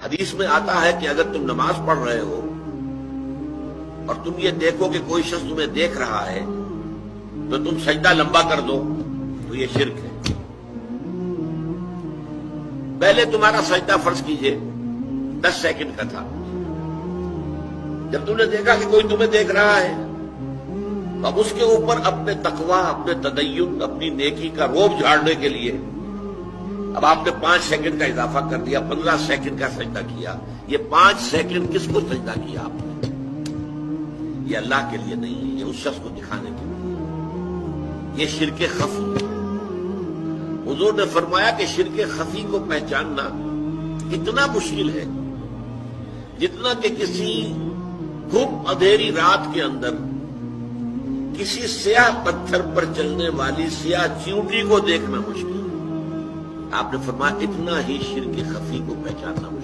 حدیث میں آتا ہے کہ اگر تم نماز پڑھ رہے ہو اور تم یہ دیکھو کہ کوئی شخص تمہیں دیکھ رہا ہے تو تم سجدہ لمبا کر دو تو یہ شرک ہے۔ پہلے تمہارا سجدہ فرض کیجئے 10 سیکنڈ کا تھا، جب تم نے دیکھا کہ کوئی تمہیں دیکھ رہا ہے تو اب اس کے اوپر اپنے تقویٰ، اپنے تدین، اپنی نیکی کا روب جھاڑنے کے لیے اب آپ نے 5 سیکنڈ کا اضافہ کر دیا، 15 سیکنڈ کا سجدہ کیا۔ یہ 5 سیکنڈ کس کو سجدہ کیا آپ نے؟ یہ اللہ کے لیے نہیں ہے، یہ اس شخص کو دکھانے کے لیے، یہ شرک خفی ہے۔ حضور نے فرمایا کہ شرک خفی کو پہچاننا اتنا مشکل ہے جتنا کہ کسی گھپ اندھیری رات کے اندر کسی سیاہ پتھر پر چلنے والی سیاہ چیونٹی کو دیکھنا مشکل ہے۔ آپ نے فرمایا اتنا ہی شرک خفی کو پہچاننا مشکل ہے۔